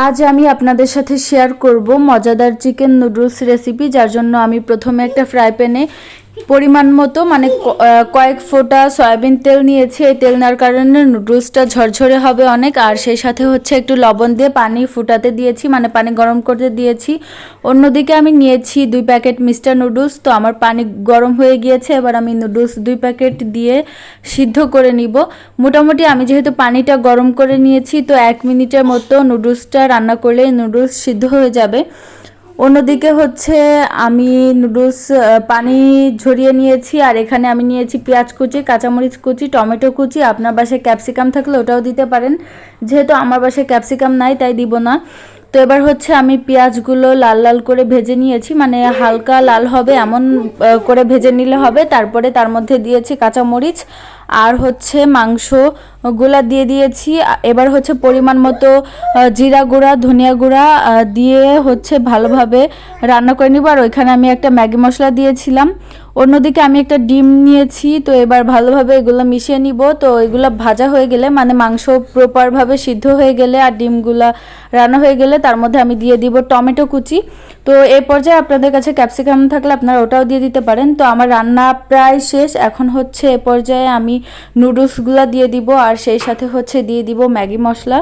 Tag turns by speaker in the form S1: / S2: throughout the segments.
S1: আজ আমি আপনাদের সাথে শেয়ার করব মজাদার চিকেন নুডলস রেসিপি। যার জন্য আমি প্রথমে একটা ফ্রাই প্যানে পরিমাণ মতো মানে কয়েক ফোঁটা সয়াবিন তেল নিয়েছি। এই তেল নেওয়ার কারণে নুডলসটা ঝরঝরে হবে অনেক। আর সেই সাথে হচ্ছে একটু লবণ দিয়ে পানি ফুটাতে দিয়েছি, মানে পানি গরম করতে দিয়েছি। অন্যদিকে আমি নিয়েছি 2 প্যাকেট মিস্টার নুডলস। তো আমার পানি গরম হয়ে গিয়েছে, এবার আমি নুডলস 2 প্যাকেট দিয়ে সিদ্ধ করে নিব। মোটামুটি আমি যেহেতু পানিটা গরম করে নিয়েছি, তো 1 মিনিটের মতো নুডলসটা রান্না করলে নুডলস সিদ্ধ হয়ে যাবে। অন্যদিকে হচ্ছে আমি নুডলস পানি ঝরিয়ে নিয়েছি, আর এখানে আমি নিয়েছি পেঁয়াজ কুচি, কাঁচামরিচ কুচি, টমেটো কুচি। আপনার বাসায় ক্যাপসিকাম থাকলে ওটাও দিতে পারেন, যেহেতু আমার বাসায় ক্যাপসিকাম নাই তাই দিব না। তো এবার হচ্ছে আমি পেঁয়াজগুলো লাল লাল করে ভেজে নিয়েছি, মানে হালকা লাল হবে এমন করে ভেজে নিলে হবে। তারপরে তার মধ্যে দিয়েছি কাঁচামরিচ আর হচ্ছে মাংসগুলা দিয়ে দিয়েছি। এবার হচ্ছে পরিমাণ মতো জিরা গুঁড়া, ধনিয়া গুঁড়া দিয়ে হচ্ছে ভালোভাবে রান্না করে নিব। আর ওইখানে আমি একটা ম্যাগি মশলা দিয়েছিলাম। অন্যদিকে আমি একটা ডিম নিয়েছি। তো এবার ভালোভাবে এগুলো মিশিয়ে নিব। তো এগুলো ভাজা হয়ে গেলে, মানে মাংস প্রপারভাবে সিদ্ধ হয়ে গেলে আর ডিমগুলা রান্না হয়ে গেলে তার মধ্যে আমি দিয়ে দিব টমেটো কুচি। তো এই পর্যায়ে আপনাদের কাছে ক্যাপসিকাম থাকলে আপনারা ওটাও দিয়ে দিতে পারেন। তো আমার রান্না প্রায় শেষ। এখন হচ্ছে এ পর্যায়ে আমি নুডলসগুলো দিয়ে দিব, আর সেই সাথে হচ্ছে দিয়ে দিব ম্যাগি মশলা।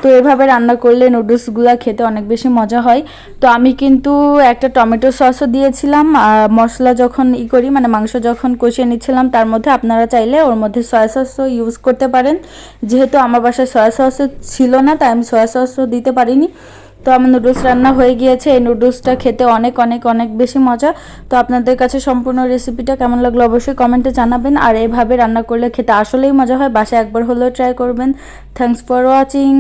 S1: তো এভাবে রান্না করলে নুডলসগুলো খেতে অনেক বেশি মজা হয়। তো আমি কিন্তু একটা টমেটো সসও দিয়েছিলাম মশলা যখন করি, মানে মাংস যখন কষিয়ে নিচ্ছিলাম তার মধ্যে। আপনারা চাইলে ওর মধ্যে সয়া সসও ইউজ করতে পারেন, যেহেতু আমার বাসায় সয়া সসও ছিল না তাই আমি সয়া সসও দিতে পারিনি। তো আমার নুডলস রান্না হয়ে গিয়েছে। এই নুডলসটা খেতে অনেক অনেক অনেক বেশি মজা। তো আপনাদের কাছে সম্পূর্ণ রেসিপিটা কেমন লাগলো অবশ্যই কমেন্টে জানাবেন। আর এভাবে রান্না করলে খেতে আসলেই মজা হয়, বাসায় একবার হলেও ট্রাই করবেন। Thanks for watching.